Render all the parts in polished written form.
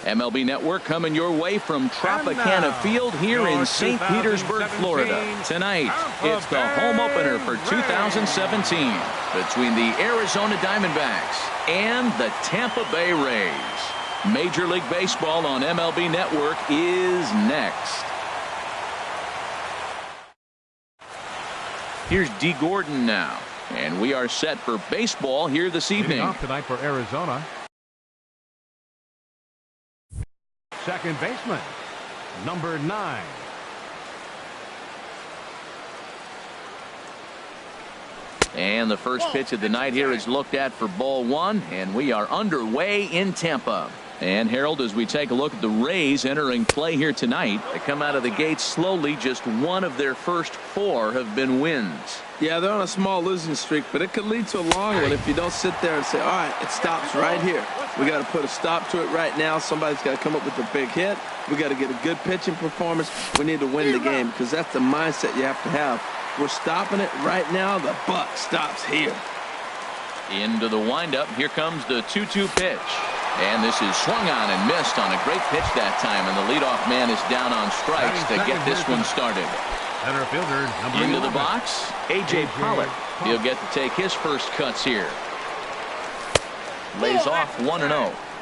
MLB Network coming your way from Tropicana Field here in St. Petersburg, Florida. Tonight, it's the home opener for 2017 between the Arizona Diamondbacks and the Tampa Bay Rays. Major League Baseball on MLB Network is next. Here's D. Gordon now, and we are set for baseball here this evening. Off tonight for Arizona. Second baseman, number 9. And the first pitch of the night here is looked at for ball 1, and we are underway in Tampa. And Harold, as we take a look at the Rays entering play here tonight, they come out of the gate slowly. Just one of their first 4 have been wins. Yeah, they're on a small losing streak, but it could lead to a long one if you don't sit there and say, all right, it stops right here. We got to put a stop to it right now. Somebody's got to come up with a big hit. We got to get a good pitching performance. We need to win the game because that's the mindset you have to have. We're stopping it right now. The buck stops here. Into the windup. Here comes the 2-2 pitch. And this is swung on and missed on a great pitch that time. And the leadoff man is down on strikes to get this one started. Center fielder, into the box, A.J. Pollock. He'll get to take his first cuts here. Lays off 1-0.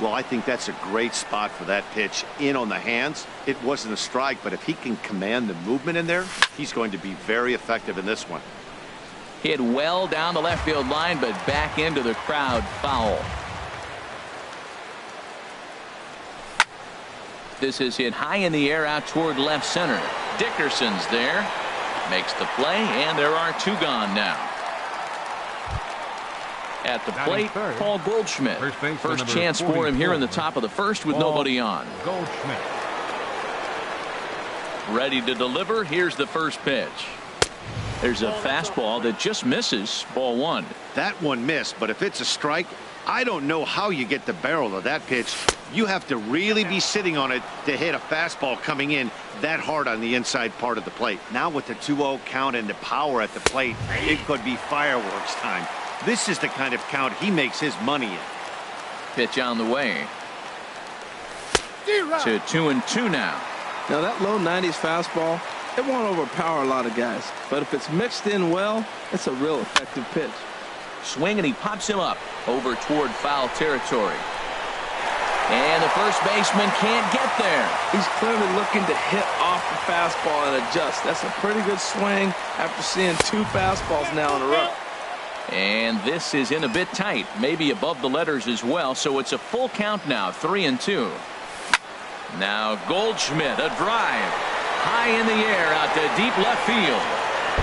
Well, I think that's a great spot for that pitch. In on the hands. It wasn't a strike, but if he can command the movement in there, he's going to be very effective in this one. Hit well down the left field line, but back into the crowd, foul. This is hit high in the air out toward left center. Dickerson's there. Makes the play, and there are 2 gone now. At the plate, Paul Goldschmidt. First chance for him here in the top of the first with nobody on. Goldschmidt. Ready to deliver. Here's the first pitch. There's a fastball that just misses. Ball 1. That one missed, but if it's a strike, I don't know how you get the barrel of that pitch. You have to really be sitting on it to hit a fastball coming in that hard on the inside part of the plate. Now with the 2-0 count and the power at the plate, it could be fireworks time. This is the kind of count he makes his money in. Pitch on the way. To 2-2 now. Now that low 90s fastball, it won't overpower a lot of guys. But if it's mixed in well, it's a real effective pitch. Swing, and he pops him up over toward foul territory. And the first baseman can't get there. He's clearly looking to hit off the fastball and adjust. That's a pretty good swing after seeing 2 fastballs now in a row. And this is in a bit tight, maybe above the letters as well, so it's a full count now, 3-2. Now Goldschmidt, a drive, high in the air out to deep left field.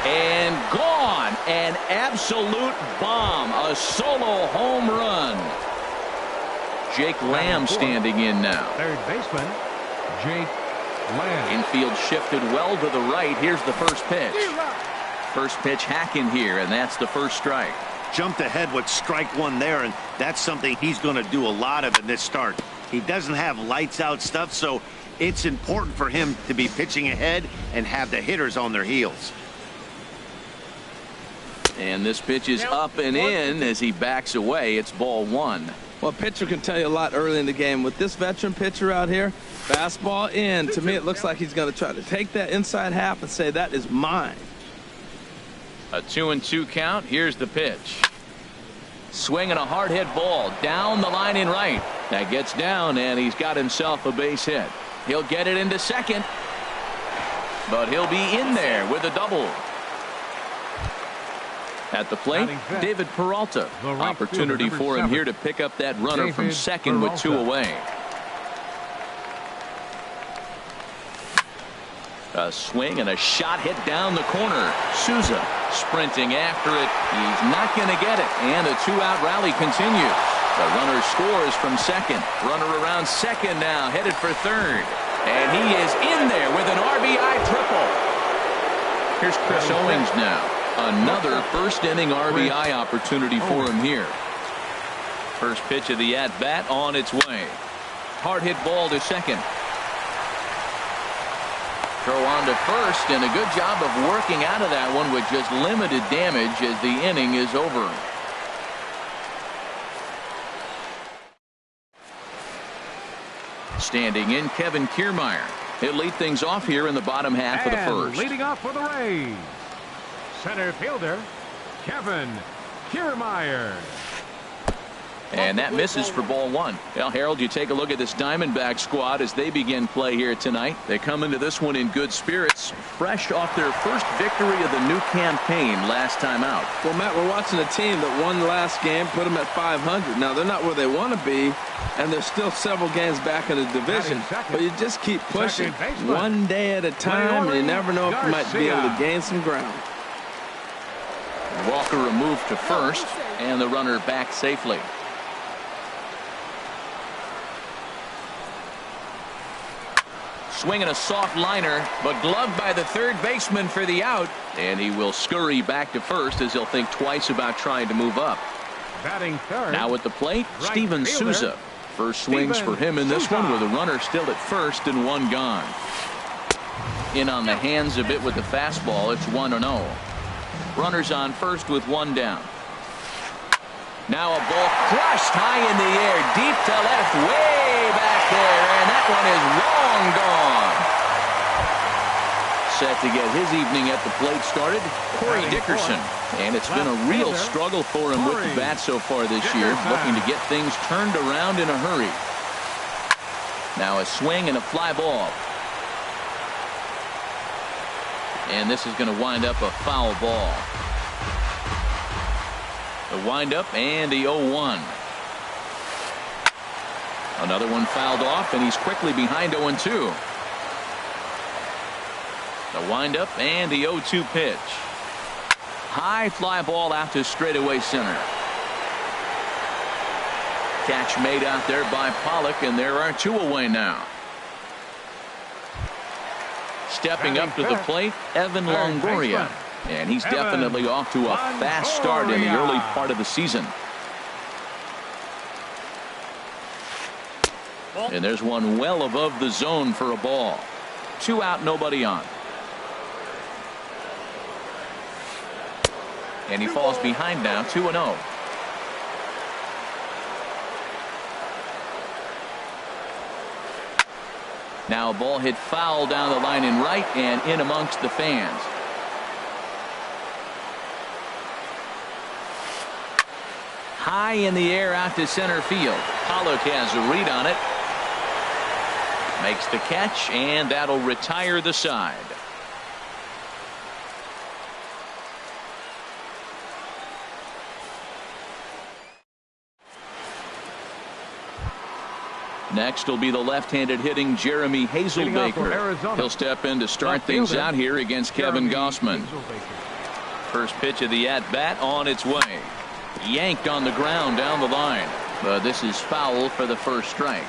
And gone. An absolute bomb. A solo home run. Jake Lamb standing in now. Third baseman, Jake Lamb. Infield shifted well to the right. Here's the first pitch. First pitch hacking here, and that's the first strike. Jumped ahead with strike 1 there, and that's something he's going to do a lot of in this start. He doesn't have lights out stuff, so it's important for him to be pitching ahead and have the hitters on their heels. And this pitch is up and in as he backs away. It's ball 1. Well, a pitcher can tell you a lot early in the game. With this veteran pitcher out here, fastball in. To me, it looks like he's going to try to take that inside half and say, that is mine. A 2-2 count. Here's the pitch. Swinging a hard hit ball down the line in right. That gets down, and he's got himself a base hit. He'll get it into second, but he'll be in there with a double. At the plate, David Peralta. Opportunity for him here to pick up that runner from second with 2 away. A swing and a shot hit down the corner. Souza sprinting after it. He's not going to get it. And a 2-out rally continues. The runner scores from second. Runner around second now, headed for third. And he is in there with an RBI triple. Here's Chris Owings now. Another first inning RBI opportunity for him here. First pitch of the at-bat on its way. Hard hit ball to second. Throw on to first, and a good job of working out of that one with just limited damage as the inning is over. Standing in, Kevin Kiermaier. He'll lead things off here in the bottom half of the first. Leading off for the Rays, center fielder Kevin Kiermaier. And that misses for ball one. Well, Harold, you take a look at this Diamondback squad as they begin play here tonight. They come into this one in good spirits, fresh off their first victory of the new campaign last time out. Well, Matt, we're watching a team that won the last game, put them at 500. Now, they're not where they want to be, and they're still several games back in the division. But you just keep pushing one day at a time, and you never know if you might be able to gain some ground. Walker removed to first, and the runner back safely. Swinging a soft liner, but gloved by the third baseman for the out. And he will scurry back to first as he'll think twice about trying to move up. Batting third. Now at the plate, Right Steven fielder. Souza. First swings for him in this one with a runner still at first and one gone. In on the hands a bit with the fastball. It's 1-0. Runners on first with one down. Now a ball crushed high in the air, deep to left, way back there, and that one is long gone. Set to get his evening at the plate started, Corey Dickerson. And it's been a real struggle for him with the bat so far this year, looking to get things turned around in a hurry. Now a swing and a fly ball. And this is going to wind up a foul ball. The windup and the 0-1. Another one fouled off, and he's quickly behind 0-2. The windup and the 0-2 pitch. High fly ball out to straightaway center. Catch made out there by Pollock, and there are two away now. Stepping up to the plate, Evan Longoria. And he's definitely off to a fast start in the early part of the season. And there's one well above the zone for a ball. 2 out, nobody on. And he falls behind now, 2-0. Now a ball hit foul down the line in right and in amongst the fans. High in the air out to center field. Pollock has a read on it. Makes the catch, and that'll retire the side. Next will be the left-handed hitting Jeremy Hazelbaker. He'll step in to start things out here against Kevin Gossman. First pitch of the at-bat on its way. Yanked on the ground down the line. But this is foul for the first strike.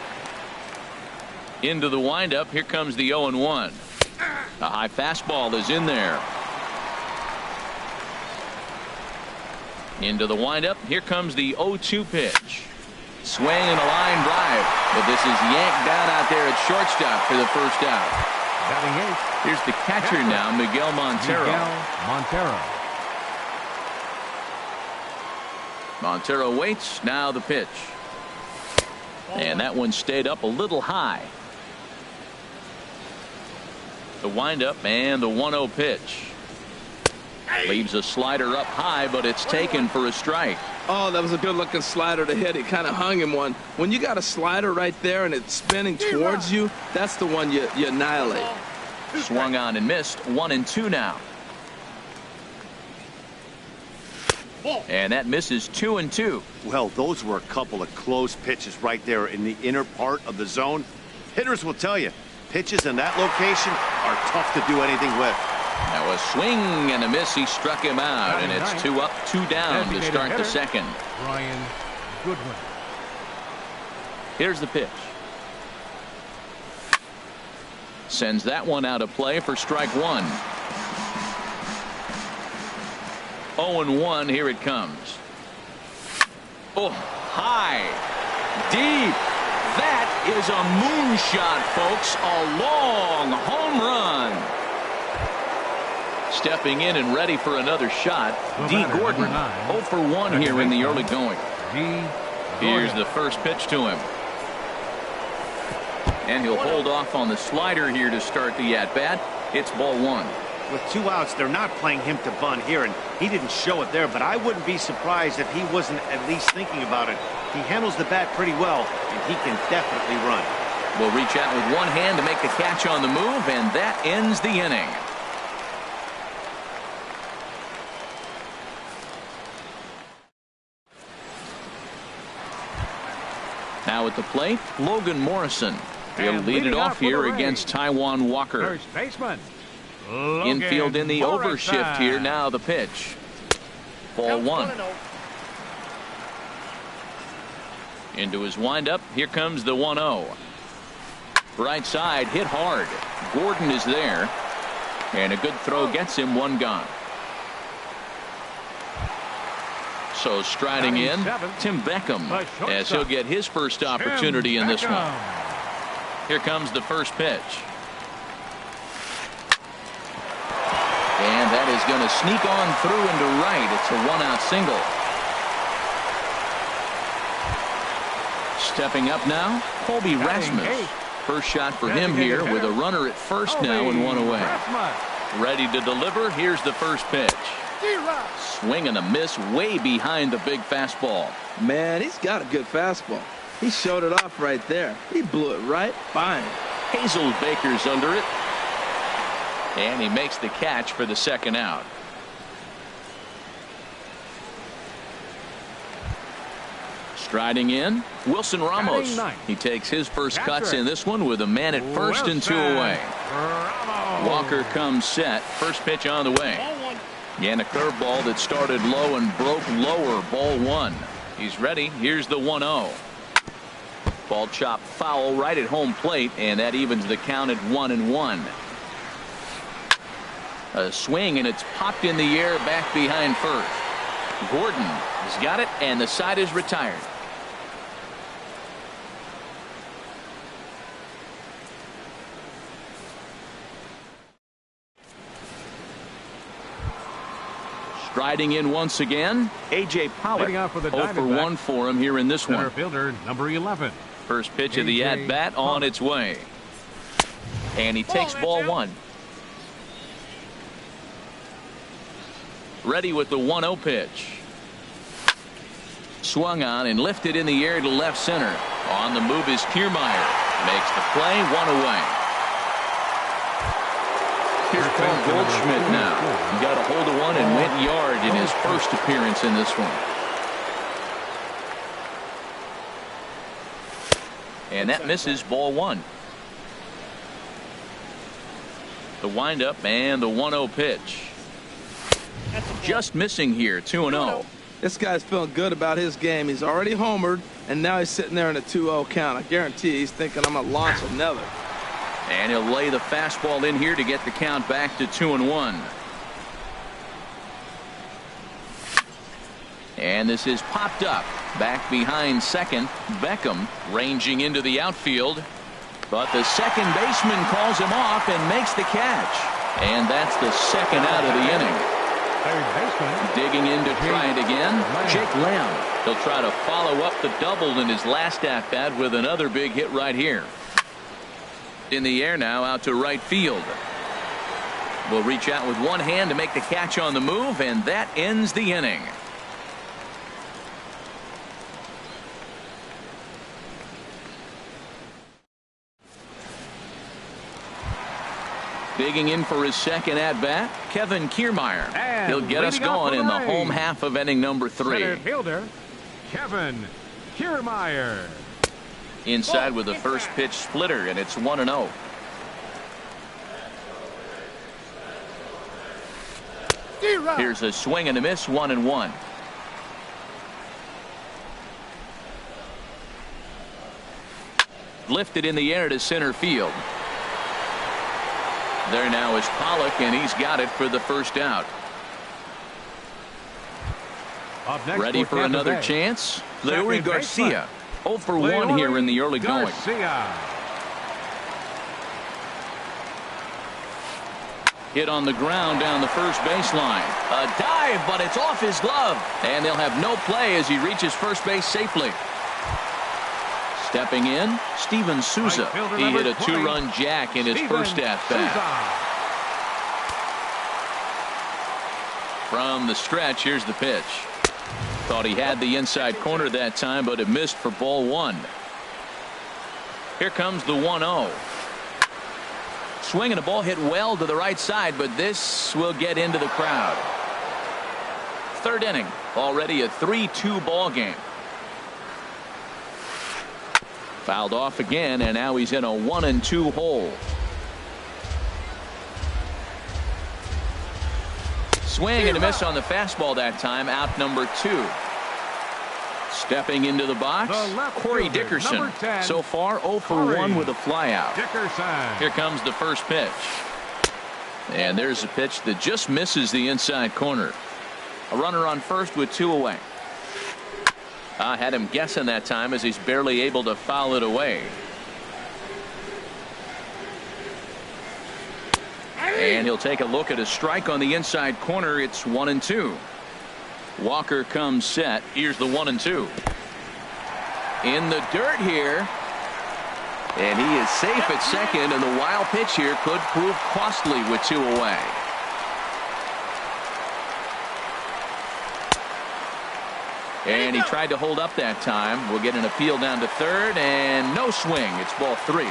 Into the windup. Here comes the 0-1. A high fastball is in there. Into the windup. Here comes the 0-2 pitch. Swing and a line drive. But this is yanked down out there at shortstop for the first out. Batting eighth. Here's the catcher now, Miguel Montero. Montero waits. Now the pitch. And that one stayed up a little high. The windup and the 1-0 pitch. Leaves a slider up high, but it's taken for a strike. Oh, that was a good-looking slider to hit. He kind of hung him one. When you got a slider right there and it's spinning towards you, that's the one you annihilate. Swung on and missed. 1-2 now. And that misses 2-2. Well, those were a couple of close pitches right there in the inner part of the zone. Hitters will tell you, pitches in that location are tough to do anything with. Now a swing and a miss. He struck him out, and it's 2 up, 2 down to start the second. Ryan Goodwin. Here's the pitch. Sends that one out of play for strike one. 0-1. Here it comes. Oh, high, deep. That is a moonshot, folks. A long home run. Stepping in and ready for another shot, D. Gordon. 0 for 1 here in the early going. Here's the first pitch to him. And he'll hold off on the slider here to start the at-bat. It's ball one. With 2 outs, they're not playing him to bunt here, and he didn't show it there, but I wouldn't be surprised if he wasn't at least thinking about it. He handles the bat pretty well, and he can definitely run. Will reach out with one hand to make the catch on the move, and that ends the inning. Now at the plate, Logan Morrison. He'll lead it off here against Taijuan Walker. First baseman. Logan Infield in the Morrison. overshift here. Now the pitch. Ball one. Into his windup. Here comes the 1-0. Right side hit hard. Gordon is there. And a good throw gets him one gone. So striding in, Tim Beckham, as he'll get his first opportunity in this one. Here comes the first pitch. And that is going to sneak on through into right. It's a 1-out single. Stepping up now, Colby Rasmus. First shot for him here with a runner at first now and one away. Ready to deliver. Here's the first pitch. Swing and a miss way behind the big fastball. Man, he's got a good fastball. He showed it off right there. He blew it right by him. Hazelbaker's under it. And he makes the catch for the second out. Striding in, Wilson Ramos. He takes his first cuts in this one with a man at first and 2 away. Walker comes set. First pitch on the way. And a curveball that started low and broke lower. Ball one. He's ready. Here's the 1-0. Ball chopped foul right at home plate, and that evens the count at 1-1. A swing, and it's popped in the air back behind first. Gordon has got it, and the side is retired. Striding in once again, A.J. Pollock. 0 for 1 for him here in this one. Center fielder, number 11. First pitch of the at-bat on its way. And he takes ball one. Ready with the 1-0 pitch. Swung on and lifted in the air to left center. On the move is Kiermaier. Makes the play, one away. Here's Paul Goldschmidt now. He got a hold of one and went yard in his first appearance in this one. And that misses, ball one. The windup and the 1-0 pitch. Just missing here, 2-0. This guy's feeling good about his game. He's already homered, and now he's sitting there in a 2-0 count. I guarantee he's thinking, I'm going to launch another. And he'll lay the fastball in here to get the count back to 2-1. And this is popped up. Back behind second. Beckham ranging into the outfield. But the second baseman calls him off and makes the catch. And that's the second out of the inning. Third baseman. Digging in to try it again. Jake Lamb. He'll try to follow up the double in his last at-bat with another big hit right here. In the air now out to right field. Will reach out with one hand to make the catch on the move, and that ends the inning. Digging in for his second at-bat, Kevin Kiermaier. And he'll get us going in the home half of inning number 3. Center fielder, Kevin Kiermaier. Inside with the first pitch splitter, and it's 1-0. Here's a swing and a miss, 1-1. Lifted in the air to center field. There now is Pollock, and he's got it for the first out. Ready for another chance? Leury Garcia. 0 for 1 here in the early going. Hit on the ground down the first baseline. A dive, but it's off his glove. And they'll have no play as he reaches first base safely. Stepping in, Steven Souza. He hit a 2-run jack in his first at-bat. From the stretch, here's the pitch. Thought he had the inside corner that time, but it missed for ball 1. Here comes the 1-0. Swing and a ball hit well to the right side, but this will get into the crowd. Third inning, already a 3-2 ball game. Fouled off again, and now he's in a 1-2 hole. Swing and a miss on the fastball that time. Out number 2. Stepping into the box, Corey Dickerson. So far 0 for 1 with a flyout. Here comes the first pitch. And there's a pitch that just misses the inside corner. A runner on first with 2 away. Had him guessing that time as he's barely able to foul it away. And he'll take a look at a strike on the inside corner. It's 1-2. Walker comes set. Here's the 1-2. In the dirt here. And he is safe at second, and the wild pitch here could prove costly with 2 away. And he tried to hold up that time. We'll get an appeal down to third, and no swing. It's ball 3.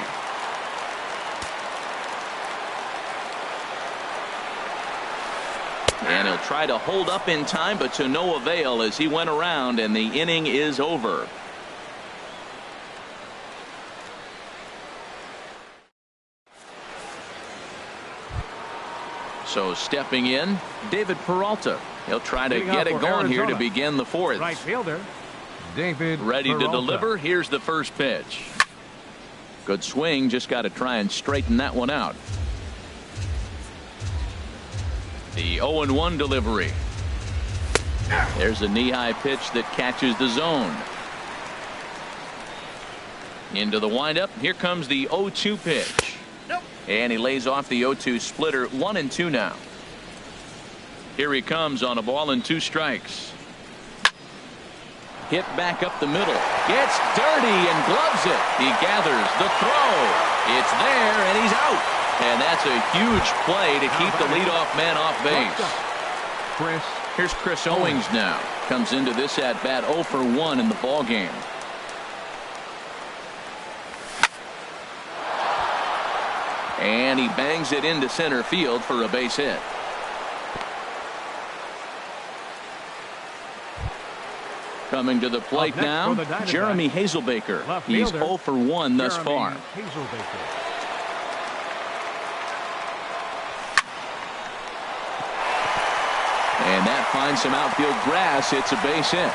And he'll try to hold up in time, but to no avail as he went around, and the inning is over. So stepping in, David Peralta. He'll try to get it going here to begin the 4th. Right fielder, David Ready Peralta. to deliver. Here's the first pitch. Good swing. Just got to try and straighten that one out. The 0-1 delivery. There's a knee-high pitch that catches the zone. Into the windup. Here comes the 0-2 pitch. And he lays off the 0-2 splitter. 1-2 now. Here he comes on a ball and 2 strikes. Hit back up the middle. Gets dirty and gloves it. He gathers the throw. It's there, and he's out. And that's a huge play to keep the leadoff man off base. Here's Chris Owings now. Comes into this at-bat 0 for 1 in the ball game. And he bangs it into center field for a base hit. Coming to the plate now, Jeremy Hazelbaker. He's 0 for 1 thus far. And that finds some outfield grass. It's a base hit.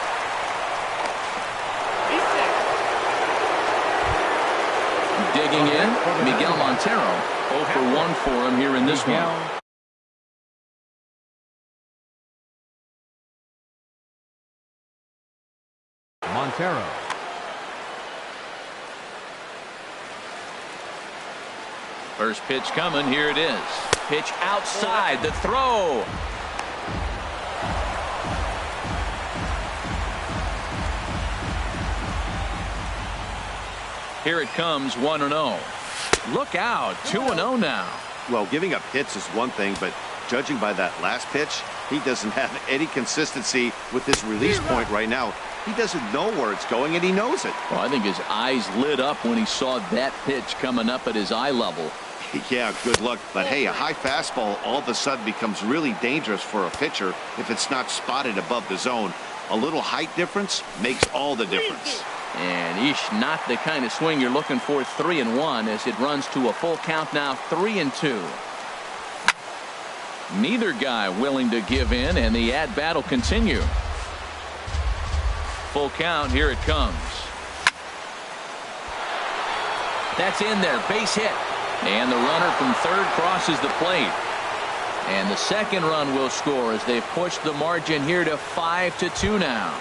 Digging in, Miguel Montero. 0 for 1 for him here in this one. Montero. First pitch coming. Here it is. Pitch outside. The throw. Here it comes. 1-0. Look out. 2-0 now. Well, giving up hits is one thing, but judging by that last pitch, he doesn't have any consistency with this release point right now. He doesn't know where it's going, and he knows it. Well, I think his eyes lit up when he saw that pitch coming up at his eye level. Yeah, good luck. But hey, a high fastball all of a sudden becomes really dangerous for a pitcher if it's not spotted above the zone. A little height difference makes all the difference. And not the kind of swing you're looking for. 3-1 as it runs to a full count now. 3-2. Neither guy willing to give in, and the at-bat will continue. Full count. Here it comes. That's in there. Base hit. And the runner from third crosses the plate. And the second run will score as they've pushed the margin here to 5-2 now.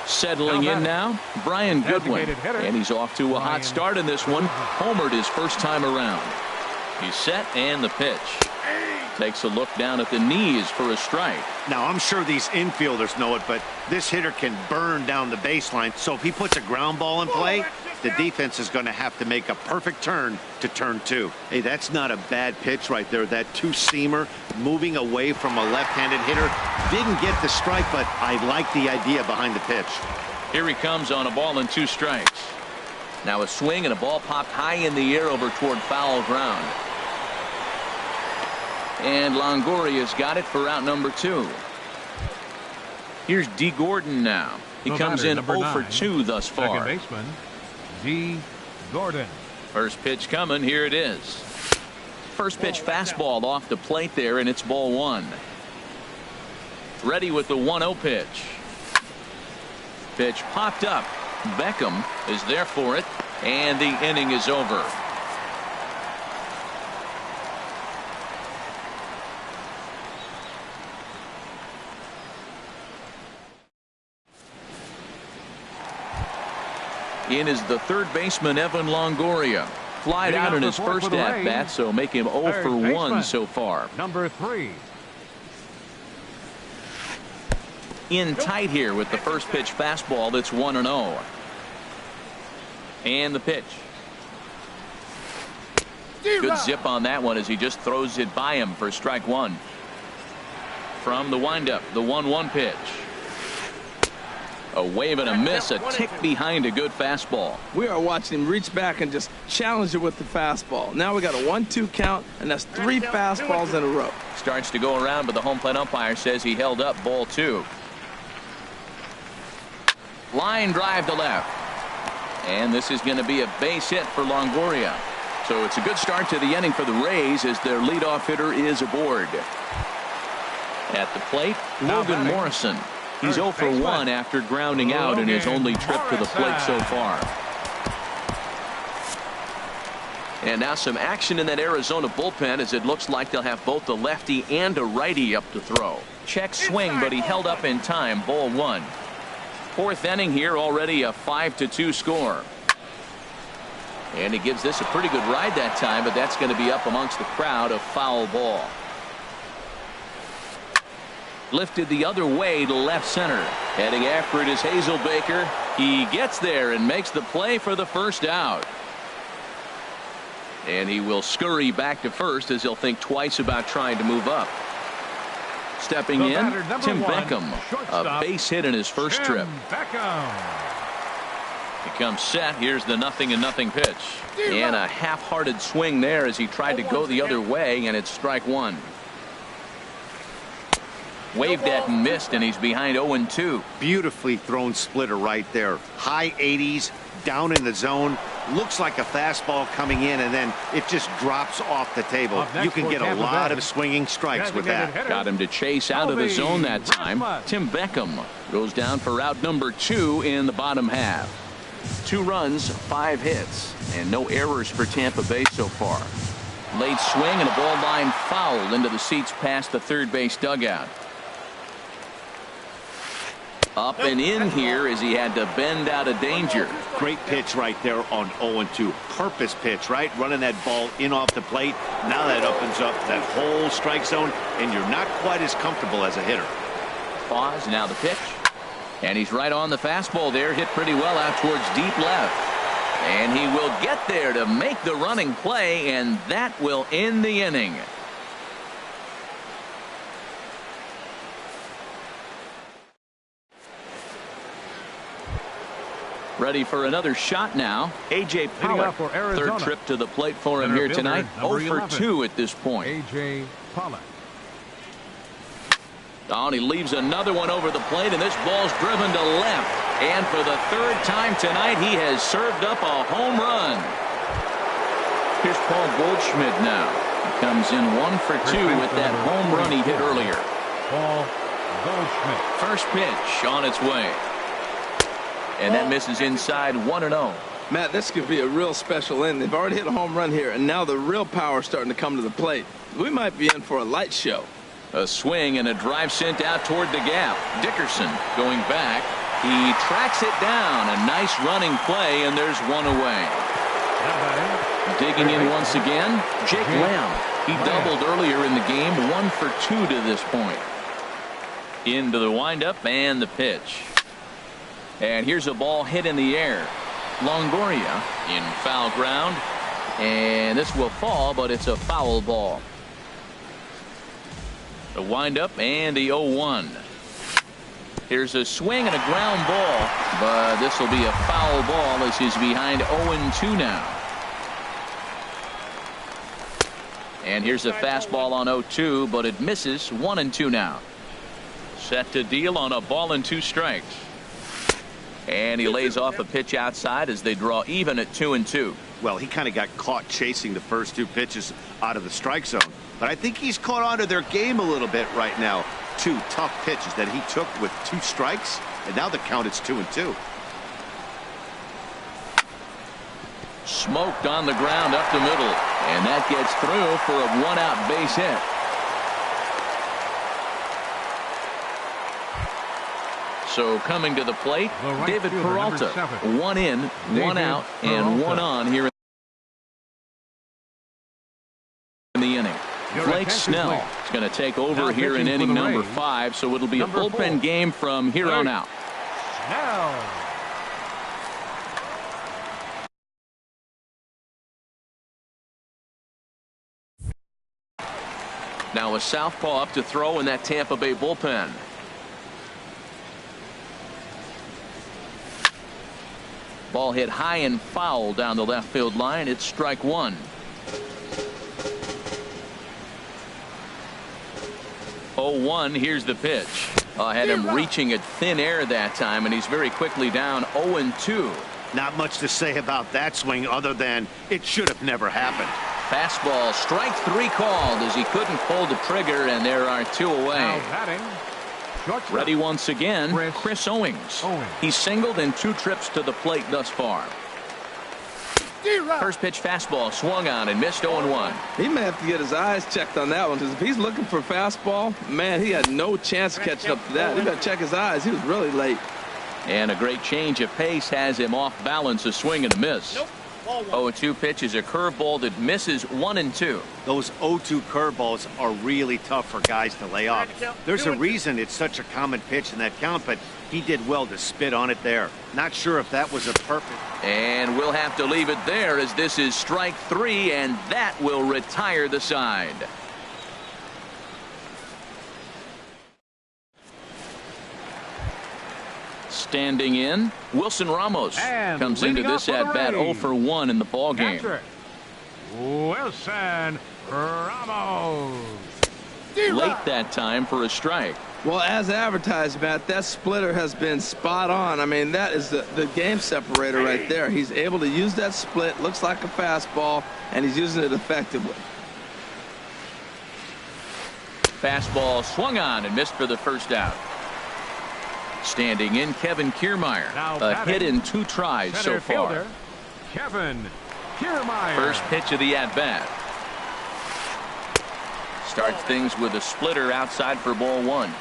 Settling in now, Brian Goodwin. And he's off to a hot start in this one. Homered his first time around. He's set, and the pitch. Takes a look down at the knees for a strike. Now, I'm sure these infielders know it, but this hitter can burn down the baseline. So if he puts a ground ball in play, the defense is going to have to make a perfect turn to turn two. Hey, that's not a bad pitch right there. That two-seamer moving away from a left-handed hitter. Didn't get the strike, but I like the idea behind the pitch. Here he comes on a ball and 2 strikes. Now a swing and a ball popped high in the air over toward foul ground. And Longoria's got it for out number 2. Here's D. Gordon now. He comes in 0 for 2 thus far. Second baseman, D. Gordon. First pitch coming. Here it is. First pitch fastball off the plate there, and it's ball 1. Ready with the 1-0 pitch. Pitch popped up. Beckham is there for it, and the inning is over. In is the third baseman, Evan Longoria. Flied out in his first at-bat, so make him 0 for 1 so far. Number 3. In tight here with the first pitch fastball. That's 1-0. And the pitch. Good zip on that one as he just throws it by him for strike 1. From the windup, the 1-1 pitch. A wave and a miss, a tick behind a good fastball. We are watching him reach back and just challenge it with the fastball. Now we got a 1-2 count, and that's 3 fastballs in a row. Starts to go around, but the home plate umpire says he held up ball 2. Line drive to left. And this is going to be a base hit for Longoria. So it's a good start to the inning for the Rays as their leadoff hitter is aboard. At the plate, Logan Morrison. He's 0 for 1 after grounding out in his only trip to the plate so far. And now some action in that Arizona bullpen as it looks like they'll have both a lefty and a righty up to throw. Check swing, but he held up in time. Ball 1. 4th inning here, already a 5-2 score. And he gives this a pretty good ride that time, but that's going to be up amongst the crowd. A foul ball. Lifted the other way to left center. Heading after it is Hazelbaker. He gets there and makes the play for the first out. And he will scurry back to first as he'll think twice about trying to move up. Stepping in, Tim Beckham. A base hit in his first trip. He comes set. Here's the 0-0 pitch. And a half-hearted swing there as he tried to go the other way, and it's strike 1. Waved at and missed, and he's behind 0-2. Beautifully thrown splitter right there. High 80s, down in the zone. Looks like a fastball coming in, and then it just drops off the table. You can get a lot of swinging strikes with that. Got him to chase out of the zone that time. Tim Beckham goes down for out number 2 in the bottom half. 2 runs, 5 hits, and no errors for Tampa Bay so far. Late swing and a ball line foul into the seats past the third base dugout. Up and in here as he had to bend out of danger. Great pitch right there on 0-2. Purpose pitch, right? Running that ball in off the plate. Now that opens up that whole strike zone, and you're not quite as comfortable as a hitter. Pause, now the pitch. And he's right on the fastball there. Hit pretty well out towards deep left. And he will get there to make the running play, and that will end the inning. Ready for another shot now. A.J. Pollock, third trip to the plate for him here tonight. 0 for 2 at this point. A.J. Pollock. And he leaves another one over the plate, and this ball's driven to left. And for the 3rd time tonight, he has served up a home run. Here's Paul Goldschmidt now. He comes in 1 for 2 with that home run he hit earlier. Paul Goldschmidt. First pitch on its way. And that misses inside 1-0. Matt, this could be a real special inning. They've already hit a home run here, and now the real power is starting to come to the plate. We might be in for a light show. A swing and a drive sent out toward the gap. Dickerson going back. He tracks it down. A nice running play, and there's one away. Digging in once again, Jake Lamb. He doubled earlier in the game, 1 for 2 to this point. Into the windup and the pitch. And here's a ball hit in the air. Longoria in foul ground. And this will fall, but it's a foul ball. The windup and the 0-1. Here's a swing and a ground ball, but this will be a foul ball as he's behind 0-2 now. And here's a fastball on 0-2, but it misses. 1-2 now. Set to deal on a ball and 2 strikes. And he lays off a pitch outside as they draw even at 2-2. Well, he kind of got caught chasing the first 2 pitches out of the strike zone. But I think he's caught on to their game a little bit right now. 2 tough pitches that he took with 2 strikes, and now the count is 2-2. Smoked on the ground up the middle, and that gets through for a 1-out base hit. So coming to the plate, David Peralta. 1 in, 1 out, and 1 on here in the inning. Blake Snell is going to take over here in inning number 5, so it'll be a bullpen game from here on out. Now a southpaw up to throw in that Tampa Bay bullpen. Ball hit high and foul down the left field line. It's strike 1. 0-1. Here's the pitch. Had him reaching at thin air that time, and he's very quickly down 0-2. Not much to say about that swing other than it should have never happened. Fastball, strike 3 called as he couldn't pull the trigger, and there are 2 away. Ready once again, Chris Owings. He's singled in 2 trips to the plate thus far. First pitch fastball swung on and missed 0-1. He may have to get his eyes checked on that one, because if he's looking for fastball, man, he had no chance of catching up to that. He better check his eyes. He was really late. And a great change of pace has him off balance, a swing and a miss. 0-2 pitch is a curveball that misses 1-2. Those 0-2 curveballs are really tough for guys to lay off. There's a reason it's such a common pitch in that count, but he did well to spit on it there. Not sure if that was a perfect. And we'll have to leave it there as this is strike 3, and that will retire the side. Standing in, Wilson Ramos comes into this at bat 0 for 1 in the ball game. Wilson Ramos. Late that time for a strike. Well, as advertised, Matt, that splitter has been spot on. I mean, that is the game separator right there. He's able to use that split, looks like a fastball, and he's using it effectively. Fastball swung on and missed for the first out. Standing in, Kevin Kiermaier. A hit in 2 tries so far. Kevin Kiermaier. First pitch of the at-bat. Starts things with a splitter outside for ball 1.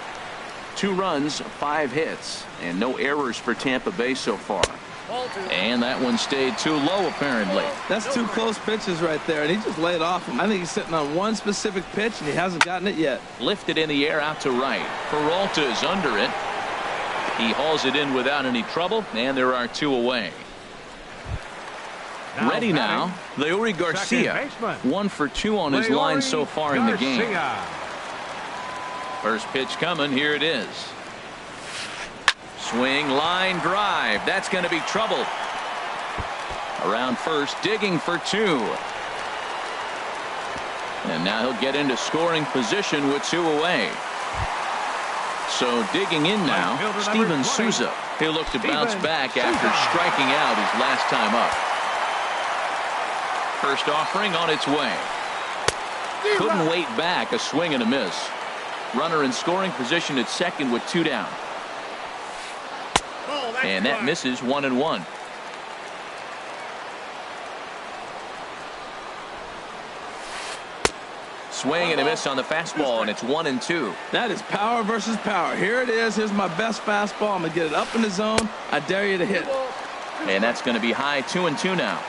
2 runs, 5 hits, and no errors for Tampa Bay so far. And that one stayed too low, apparently. That's 2 close pitches right there, and he just laid off him. I think he's sitting on one specific pitch, and he hasn't gotten it yet. Lifted in the air out to right. Peralta is under it. He hauls it in without any trouble, and there are 2 away. Ready now, Leury Garcia. 1 for 2 on his line so far in the game. First pitch coming. Here it is. Swing, line drive. That's going to be trouble. Around first, digging for 2. And now he'll get into scoring position with 2 away. So digging in now, Steven Souza. He'll look to bounce back after striking out his last time up. First offering on its way. Couldn't wait back. A swing and a miss. Runner in scoring position at second with 2 down. And that misses 1-1. Swing and a miss on the fastball, and it's 1-2. That is power versus power. Here it is. Here's my best fastball. I'm going to get it up in the zone. I dare you to hit. And that's going to be high 2-2 now.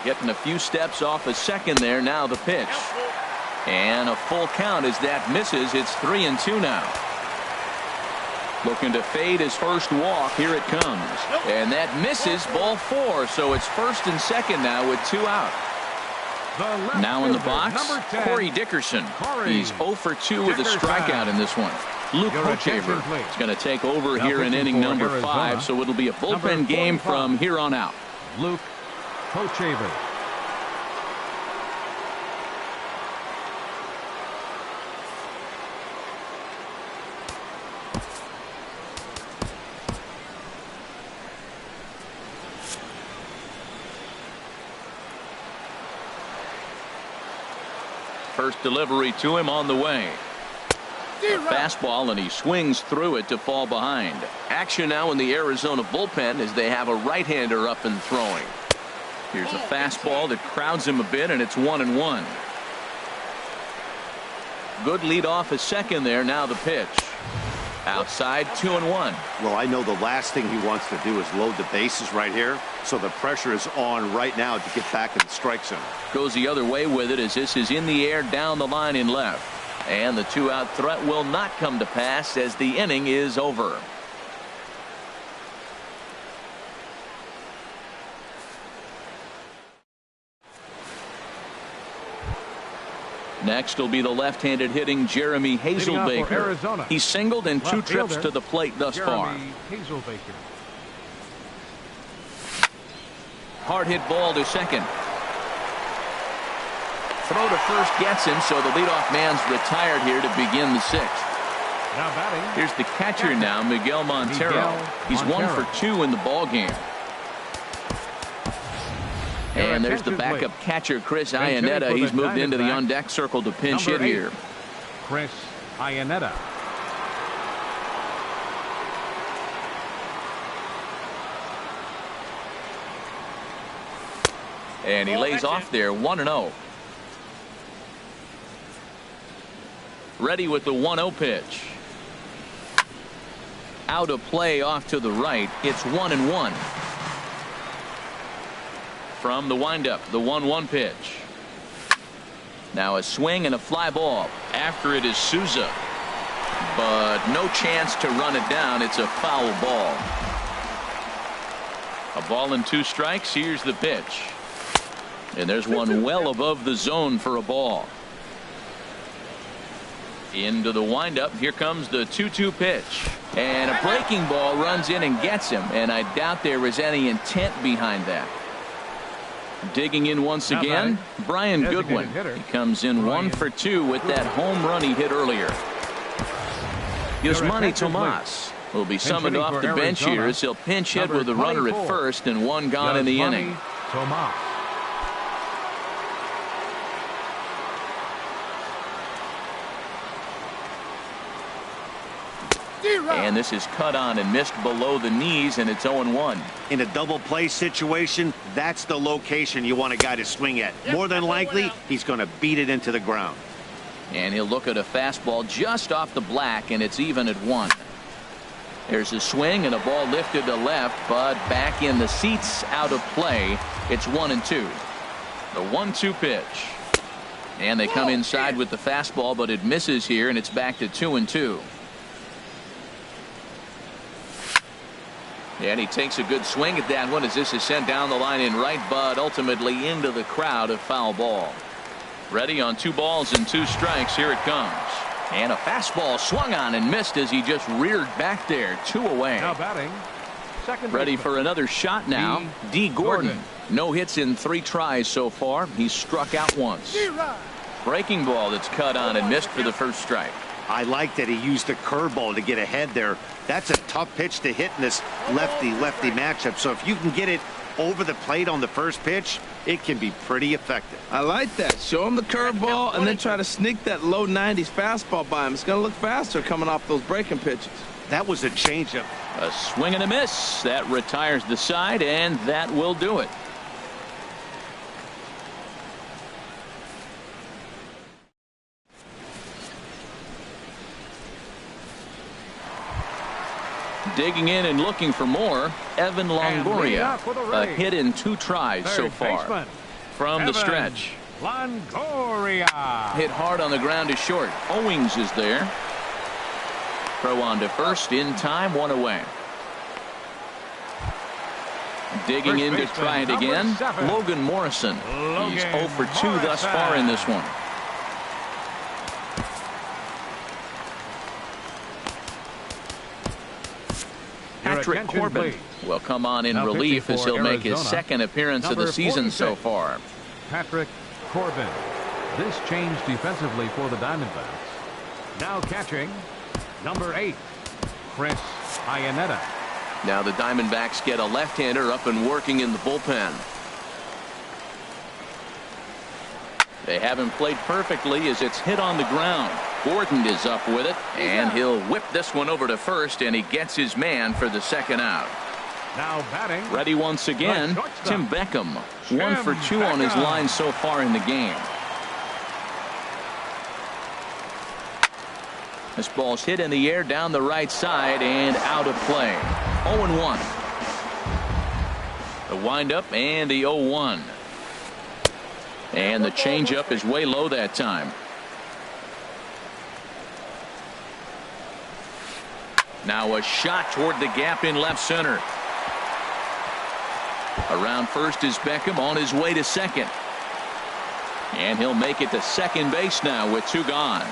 Getting a few steps off a second there. Now the pitch. And a full count as that misses. It's 3-2 now. Looking to fade his first walk. Here it comes. And that misses, ball 4. So it's first and second now with 2 out. Now in the box, Corey Dickerson. He's 0 for 2 with a strikeout in this one. Luke Hochaver is going to take over here in inning number 5, so it'll be a bullpen game from here on out. Luke Hochaver. First delivery to him on the way. A fastball, and he swings through it to fall behind. Action now in the Arizona bullpen as they have a right-hander up and throwing. Here's a fastball that crowds him a bit, and it's 1-1. Good lead off a second there. Now the pitch. Outside, 2-1. Well, I know the last thing he wants to do is load the bases right here, so the pressure is on right now to get back in the strike zone. Goes the other way with it as this is in the air down the line in left. And the 2-out threat will not come to pass as the inning is over. Next will be the left-handed hitting Jeremy Hazelbaker. He's singled in 2 trips to the plate thus far. Hard hit ball to second. Throw to first gets him, so the leadoff man's retired here to begin the 6th. Now batting. Here's the catcher now, Miguel Montero. He's 1 for 2 in the ball game. And there's the backup catcher, Chris Iannetta. He's moved into the on-deck circle to pinch hit here. Chris Iannetta. And he lays off there, 1-0. Ready with the 1-0 pitch. Out of play off to the right. It's 1-1. From the windup, the 1-1 pitch. Now a swing and a fly ball. After it is Souza. But no chance to run it down. It's a foul ball. A ball and 2 strikes. Here's the pitch. And there's one well above the zone for a ball. Into the windup. Here comes the 2-2 pitch. And a breaking ball runs in and gets him. And I doubt there was any intent behind that. Digging in once again, Brian Goodwin. He comes in 1 for 2 with that home run he hit earlier. Yasmani Tomas will be summoned off the bench here as he'll pinch hit with a runner at first and 1 gone in the inning. And this is cut on and missed below the knees, and it's 0-1. In a double play situation, that's the location you want a guy to swing at. More than likely, he's going to beat it into the ground. And he'll look at a fastball just off the black, and it's even at 1. There's a swing and a ball lifted to left, but back in the seats, out of play. It's 1-2. The 1-2 pitch. And they come inside with the fastball, but it misses here, and it's back to 2-2. And he takes a good swing at that one as this is sent down the line in right, but ultimately into the crowd, a foul ball. Ready on 2 balls and 2 strikes. Here it comes. And a fastball swung on and missed as he just reared back there. 2 away. Now batting. Second ready for another shot now. D. Gordon. No hits in 3 tries so far. He's struck out once. Breaking ball that's cut on and missed for the first strike. I like that he used the curveball to get ahead there. That's a tough pitch to hit in this lefty-lefty matchup. So if you can get it over the plate on the first pitch, it can be pretty effective. I like that. Show him the curveball and then try to sneak that low 90s fastball by him. It's going to look faster coming off those breaking pitches. That was a changeup. A swing and a miss. That retires the side, and that will do it. Digging in and looking for more, Evan Longoria. A hit in 2 tries so far. from the stretch. Longoria. Hit hard on the ground is short. Owings is there. Throw on to first in time, 1 away. Digging in to try it again. Logan Morrison. He's 0 for 2 thus far in this one. Patrick Corbin will come on in relief as he'll make his second appearance of the season so far. Patrick Corbin. This change defensively for the Diamondbacks. Now catching, number 8, Chris Iannetta. Now the Diamondbacks get a left-hander up and working in the bullpen. They haven't played perfectly as it's hit on the ground. Gordon is up with it, and he'll whip this one over to first, and he gets his man for the second out. Now batting. Ready once again, Tim Beckham. 1 for 2 on his line so far in the game. This ball's hit in the air down the right side and out of play. 0-1. The windup and the 0-1. And the changeup is way low that time. Now a shot toward the gap in left center. Around first is Beckham on his way to second. And he'll make it to second base now with 2 gone.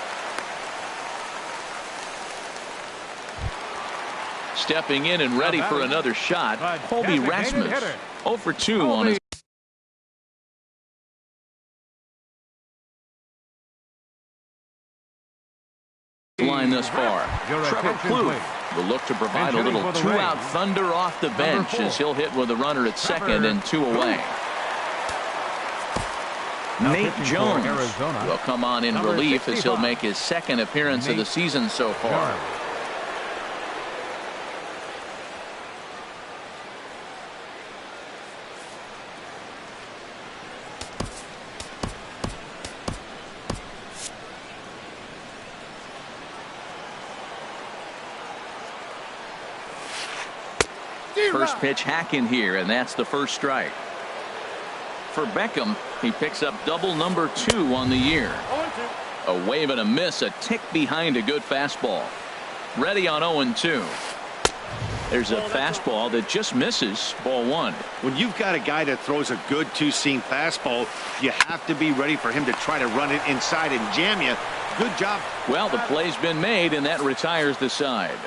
Stepping in and ready for another shot, Colby Rasmus. 0 for 2 on his line thus far. Trevor Plouffe will look to provide a little 2-out thunder off the bench as he'll hit with a runner at second and 2 away. Nate Jones will come on in relief as he'll make his second appearance of the season so far. First pitch hack in here, and that's the first strike. For Beckham, he picks up double number 2 on the year. A wave and a miss, a tick behind a good fastball. Ready on 0-2. There's a fastball that just misses. Ball 1. When you've got a guy that throws a good 2-seam fastball, you have to be ready for him to try to run it inside and jam you. Good job. Well, the play's been made, and that retires the side.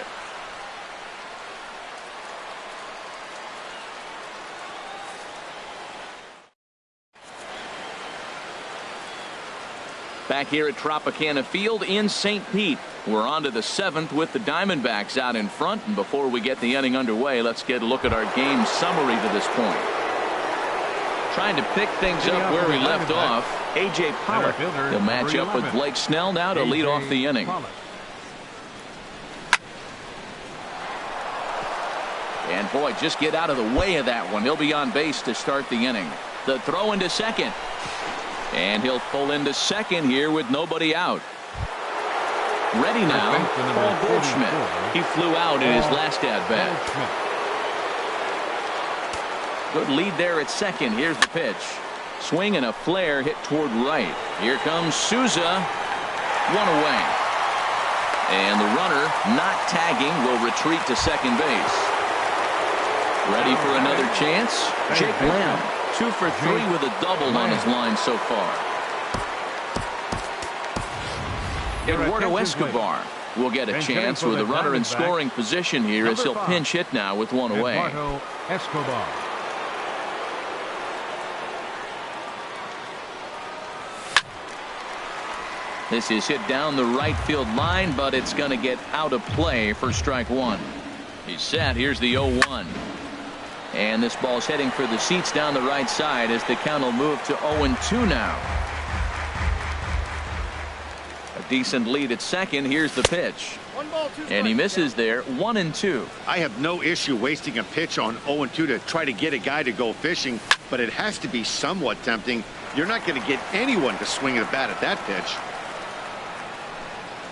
Back here at Tropicana Field in St. Pete. We're on to the 7th with the Diamondbacks out in front. And before we get the inning underway, let's get a look at our game summary to this point. Trying to pick things up where we left off. A.J. Pollock will match up with Blake Snell now to lead off the inning. And boy, just get out of the way of that one. He'll be on base to start the inning. The throw into second. And he'll pull into second here with nobody out. Ready now, Paul Goldschmidt. He flew out in his last at-bat. Good lead there at second. Here's the pitch. Swing and a flare hit toward right. Here comes Souza. 1 away. And the runner, not tagging, will retreat to second base. Ready for another chance? Jake Lamb. 2 for 3 with a double on his line so far. Eduardo Escobar will get a chance with a runner in scoring position here as he'll pinch hit now with 1 away. Escobar. This is hit down the right field line, but it's going to get out of play for strike 1. He's set. Here's the 0-1. And this ball's heading for the seats down the right side as the count will move to 0-2 now. A decent lead at second. Here's the pitch. And he misses there. 1-2. I have no issue wasting a pitch on 0-2 to try to get a guy to go fishing, but it has to be somewhat tempting. You're not going to get anyone to swing a bat at that pitch.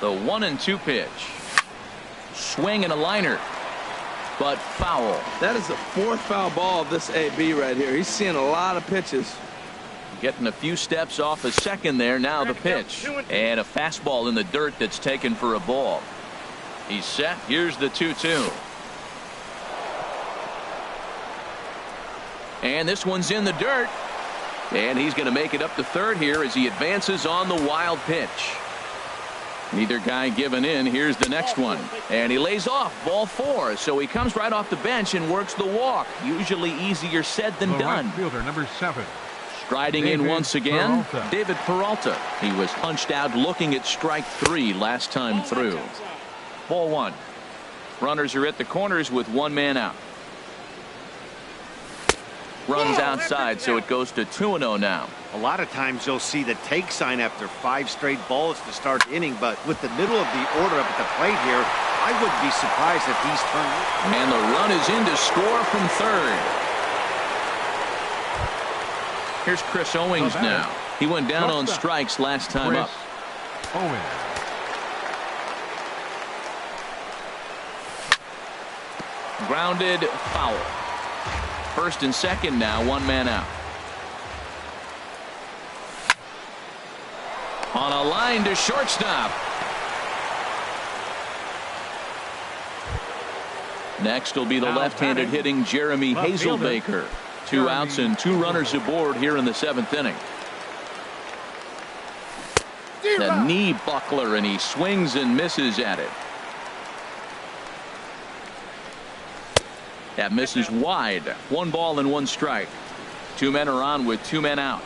The 1-2 pitch. Swing and a liner. But foul. That is the 4th foul ball of this AB right here. He's seeing a lot of pitches. Getting a few steps off a second there. Now the pitch. And a fastball in the dirt that's taken for a ball. He's set. Here's the 2-2. And this one's in the dirt. And he's going to make it up to third here as he advances on the wild pitch. Neither guy giving in. Here's the next one. And he lays off ball 4. So he comes right off the bench and works the walk. Usually easier said than done. Right fielder, number 7. Striding in once again, David Peralta. He was punched out looking at strike 3 last time through. Ball 1. Runners are at the corners with one man out. Runs outside, so it goes to 2-0 now. A lot of times you'll see the take sign after 5 straight balls to start the inning, but with the middle of the order up at the plate here, I wouldn't be surprised if he's turned. And the run is in to score from third. Here's Chris Owings now. He went down on strikes last time up. Owings. Grounded foul. First and second now, one man out. On a line to shortstop. Next will be the left-handed hitting Jeremy Hazelbaker. 2 outs and 2 runners aboard here in the 7th inning. The knee buckler, and he swings and misses at it. That misses wide. 1 ball and 1 strike. 2 men are on with 2 men out.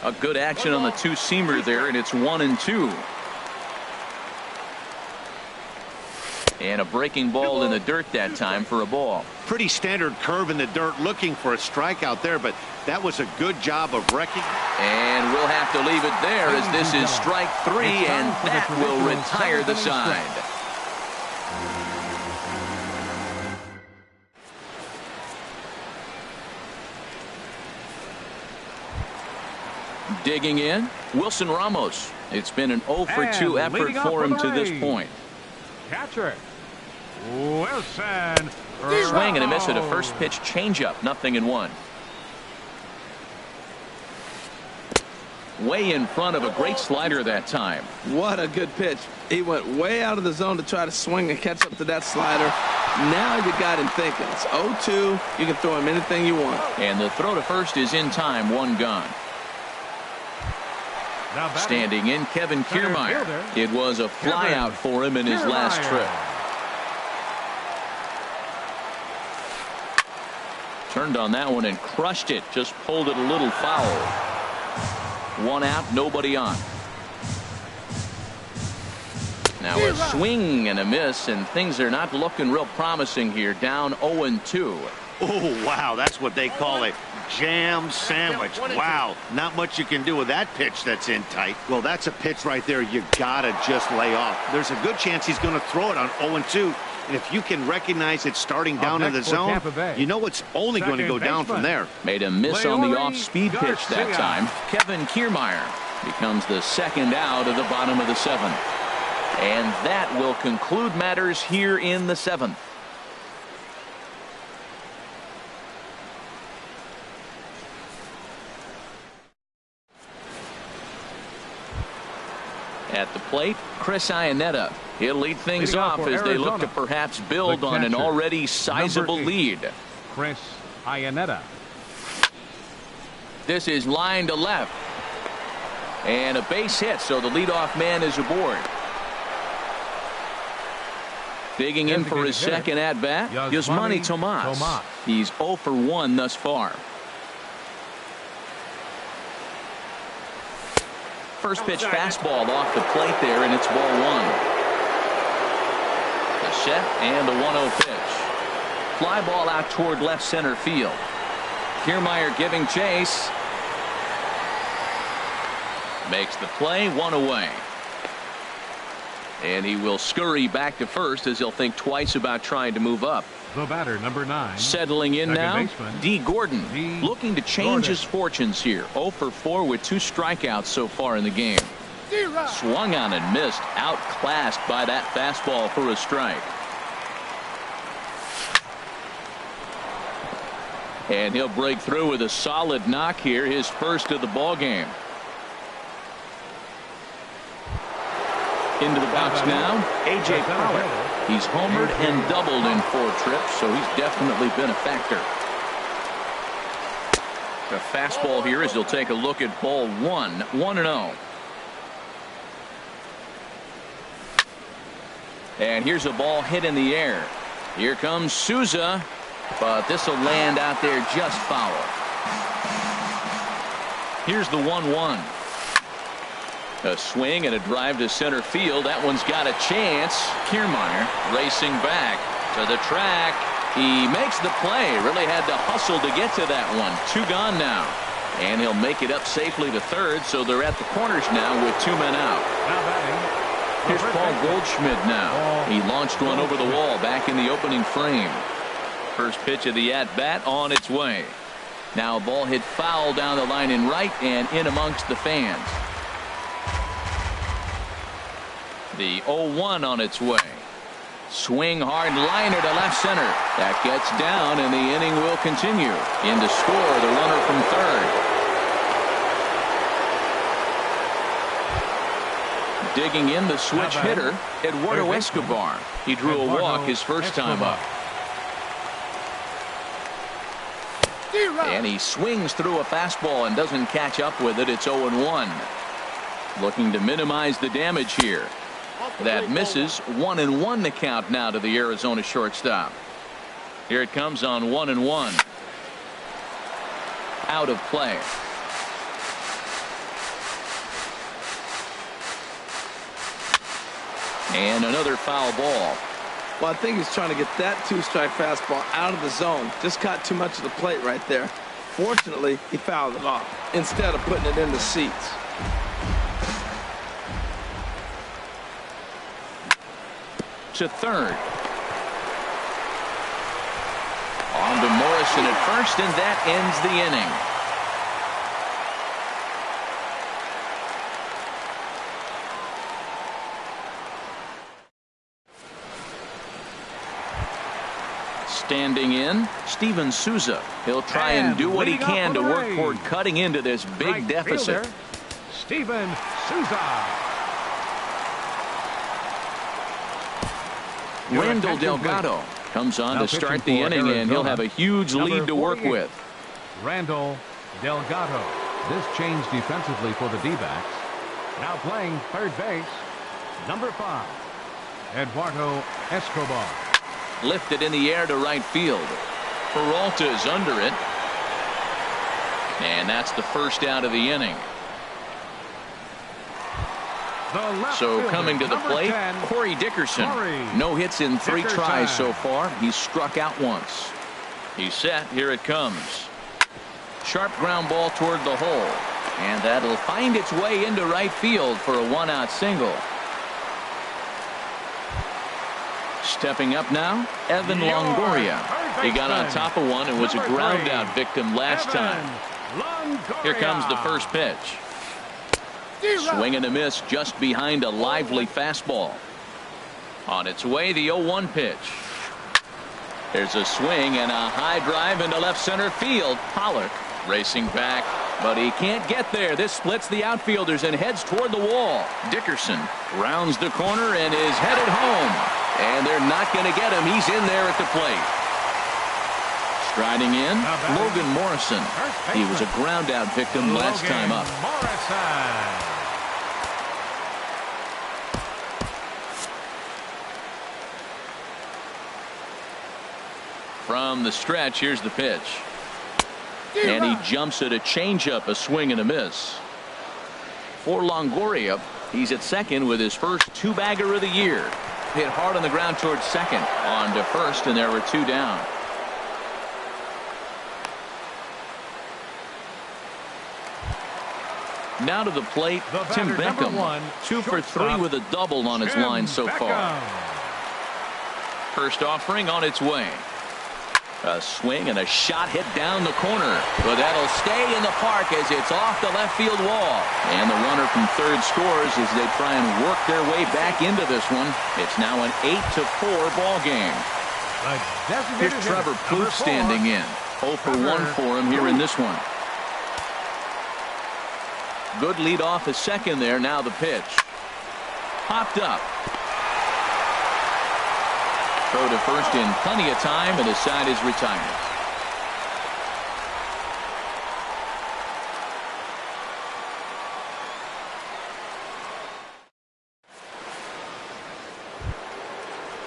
A good action on the 2-seamer there, and it's 1-2. And a breaking ball in the dirt that time for a ball. Pretty standard curve in the dirt, looking for a strikeout there, but that was a good job of wrecking. And we'll have to leave it there as this is strike 3, and that will retire the side. Digging in, Wilson Ramos. It's been an 0 for 2 effort for him to this point. Catcher, Wilson. Swing and a miss at a first pitch changeup. 0-1. Way in front of a great slider that time. What a good pitch. He went way out of the zone to try to swing and catch up to that slider. Now you got him thinking. It's 0-2. You can throw him anything you want. And the throw to first is in time. 1 gone. Standing in, Kevin Kiermaier. It was a flyout for him in his last trip. Turned on that one and crushed it. Just pulled it a little foul. 1 out, nobody on. Now a swing and a miss, and things are not looking real promising here. Down 0-2. Oh, wow, that's what they call a jam sandwich. Wow, not much you can do with that pitch that's in tight. Well, that's a pitch right there you gotta just lay off. There's a good chance he's going to throw it on 0-2, and if you can recognize it starting down in the zone, you know it's only going to go down from there. Made a miss on the off-speed pitch that time. Kevin Kiermaier becomes the 2nd out of the bottom of the 7th. And that will conclude matters here in the 7th. At the plate, Chris Iannetta. He'll lead things off as they look to perhaps build on an already sizable lead. Chris Iannetta. This is line to left. And a base hit, so the leadoff man is aboard. Digging in for his second at-bat, Yasmani Tomas. He's 0 for 1 thus far. First pitch fastball off the plate there, and it's ball 1. A set and a 1-0 pitch. Fly ball out toward left center field. Kiermaier giving chase. Makes the play, 1 away. And he will scurry back to first as he'll think twice about trying to move up. The batter, number 9. Settling in now, D. Gordon. Looking to change his fortunes here. 0 for 4 with 2 strikeouts so far in the game. Swung on and missed. Outclassed by that fastball for a strike. And he'll break through with a solid knock here, his first of the ball game. Into the box now, A.J. Pollock. He's homered and doubled in 4 trips, so he's definitely been a factor. A fastball here as he'll take a look at ball 1, 1-0. And here's a ball hit in the air. Here comes Souza, but this will land out there just foul. Here's the 1-1. A swing and a drive to center field. That one's got a chance. Kiermaier racing back to the track. He makes the play. Really had to hustle to get to that one. 2 gone now. And he'll make it up safely to third, so they're at the corners now with 2 men out. Here's Paul Goldschmidt now. He launched one over the wall back in the opening frame. First pitch of the at-bat on its way. Now a ball hit foul down the line in right and in amongst the fans. The 0-1 on its way. Swing hard liner to left center. That gets down and the inning will continue. In to score the runner from third. Digging in the switch hitter, Eduardo Escobar. He drew a walk his first time up. And he swings through a fastball and doesn't catch up with it. It's 0-1. Looking to minimize the damage here. That misses. 1-1 the count now to the Arizona shortstop. Here it comes on 1-1. Out of play. And another foul ball. Well, I think he's trying to get that 2-strike fastball out of the zone. Just caught too much of the plate right there. Fortunately, he fouled it off instead of putting it in the seats. To third. On to Morrison at first, and that ends the inning. Standing in, Steven Souza. He'll try and do what he can to work toward cutting into this big deficit. Steven Souza. Randall Delgado comes on to start the inning, and he'll have a huge lead to work with. Randall Delgado. This change defensively for the D-backs. Now playing third base, number 5, Eduardo Escobar. Lifted in the air to right field. Peralta's under it. And that's the first out of the inning. So coming to the plate, 10, Corey Dickerson. No hits in 3 tries so far. He's struck out once. He's set. Here it comes. Sharp ground ball toward the hole. And that'll find its way into right field for a 1-out single. Stepping up now, Evan Longoria. He got on top of one and was a ground out victim last time. Here comes the first pitch. Swing and a miss just behind a lively fastball. On its way, the 0-1 pitch. There's a swing and a high drive into left center field. Pollock racing back, but he can't get there. This splits the outfielders and heads toward the wall. Dickerson rounds the corner and is headed home. And they're not going to get him. He's in there at the plate. Striding in, Logan Morrison. He was a ground out victim last time up. From the stretch, here's the pitch. And he jumps at a changeup, a swing and a miss. For Longoria, he's at second with his first 2-bagger of the year. Hit hard on the ground towards second. On to first, and there were 2 down. Now to the plate, Tim Beckham. 2 for 3 with a double on his line so far. First offering on its way. A swing and a shot hit down the corner, but that'll stay in the park as it's off the left field wall. And the runner from third scores as they try and work their way back into this one. It's now an 8-4 ball game. Here's Trevor Plouffe standing in. 0 for 1 for him here in this one. Good lead off his second there. Now the pitch. Popped up. Throw to first in plenty of time, and his side is retired.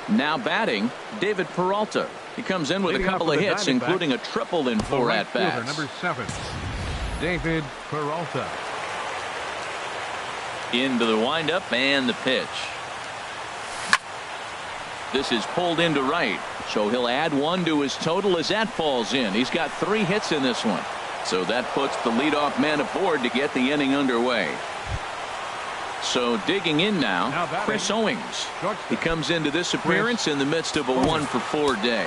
Now batting, David Peralta. He comes in with a couple of hits, including a triple in 4 at-bats. Number 7, David Peralta. Into the windup and the pitch. This is pulled into right, so he'll add 1 to his total as that falls in. He's got 3 hits in this one, so that puts the leadoff man aboard to get the inning underway. So digging in now, Chris Owings. He comes into this appearance in the midst of a 1 for 4 day.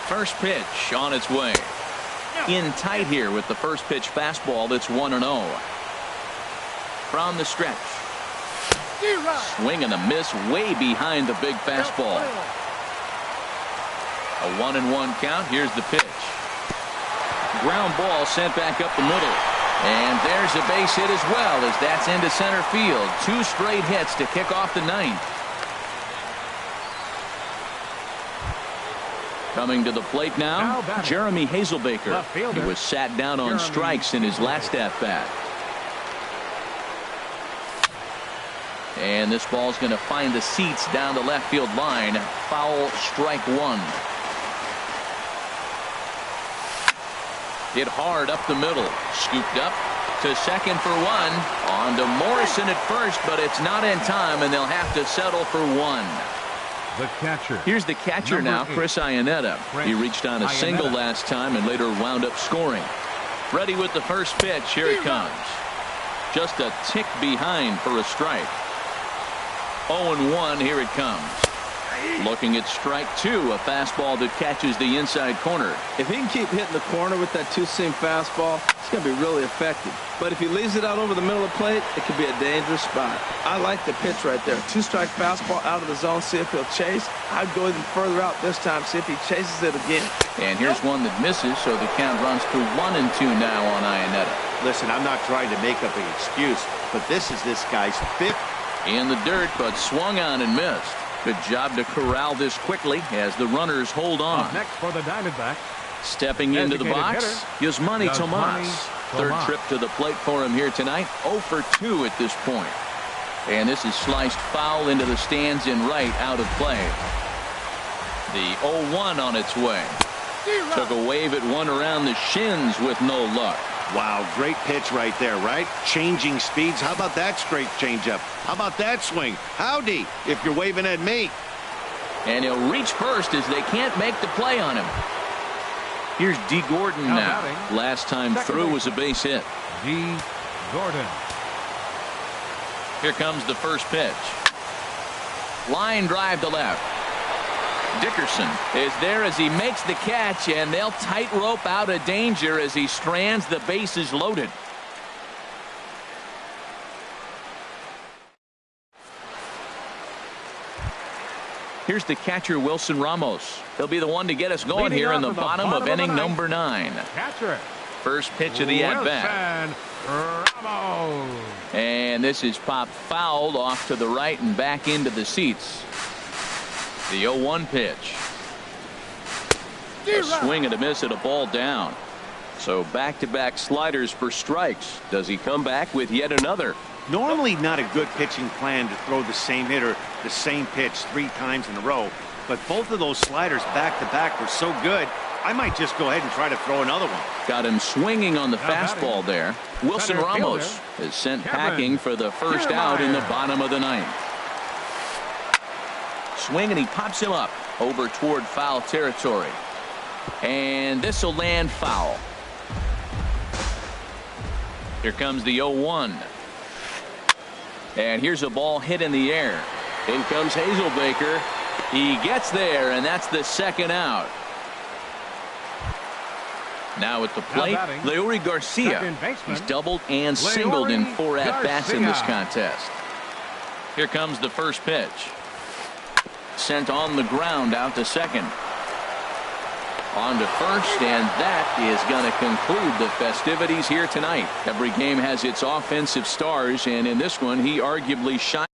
First pitch on its way. In tight here with the first pitch fastball that's 1-0. From the stretch. Swing and a miss way behind the big fastball. A 1-1 count. Here's the pitch. Ground ball sent back up the middle. And there's a base hit as well as that's into center field. 2 straight hits to kick off the 9th. Coming to the plate now, Jeremy Hazelbaker. He was sat down on strikes in his last at-bat. And this ball's going to find the seats down the left field line. Foul, strike 1. Hit hard up the middle. Scooped up to second for 1. On to Morrison at first, but it's not in time, and they'll have to settle for 1. The catcher. Here's the catcher now, Chris Iannetta. He reached on a single last time and later wound up scoring. Ready with the first pitch. Here it comes. Just a tick behind for a strike. 0-1. Here it comes. Looking at strike 2, a fastball that catches the inside corner. If he can keep hitting the corner with that 2-seam fastball, it's going to be really effective. But if he leaves it out over the middle of the plate, it could be a dangerous spot. I like the pitch right there. 2-strike fastball out of the zone, see if he'll chase. I'd go even further out this time, see if he chases it again. And here's one that misses, so the count runs to 1-2 now on Iannetta. Listen, I'm not trying to make up an excuse, but this is this guy's 5th. In the dirt, but swung on and missed. Good job to corral this quickly as the runners hold on. Up next for the Diamondbacks. Stepping into the box, Yasmani Tomas. Third trip to the plate for him here tonight. 0 for 2 at this point. And this is sliced foul into the stands in right, out of play. The 0-1 on its way. Took a wave at one around the shins with no luck. Wow, great pitch right there, right? Changing speeds. How about that straight changeup? How about that swing? Howdy, if you're waving at me. And he'll reach first as they can't make the play on him. Here's D. Gordon now. Last time through was a base hit. D. Gordon. Here comes the first pitch. Line drive to left. Dickerson is there as he makes the catch, and they'll tightrope out of danger as he strands. The bases loaded. Here's the catcher, Wilson Ramos. He'll be the one to get us going here in the bottom of inning number 9. Catcher. First pitch of the at-bat. Ramos. And this is popped fouled off to the right and back into the seats. The 0-1 pitch. A swing and a miss at a ball down. So back-to-back sliders for strikes. Does he come back with yet another? Normally not a good pitching plan to throw the same hitter the same pitch 3 times in a row, but both of those sliders back-to-back were so good, I might just go ahead and try to throw another one. Got him swinging on the fastball there. Wilson Ramos is sent packing for the first out in the bottom of the 9th. Swing, and he pops him up over toward foul territory. And this will land foul. Here comes the 0-1. And here's a ball hit in the air. In comes Hazelbaker. He gets there, and that's the second out. Now at the plate, Leury Garcia. He's doubled and singled in 4 at-bats in this contest. Here comes the first pitch. Sent on the ground out to second. On to first, and that is going to conclude the festivities here tonight. Every game has its offensive stars, and in this one, he arguably shined.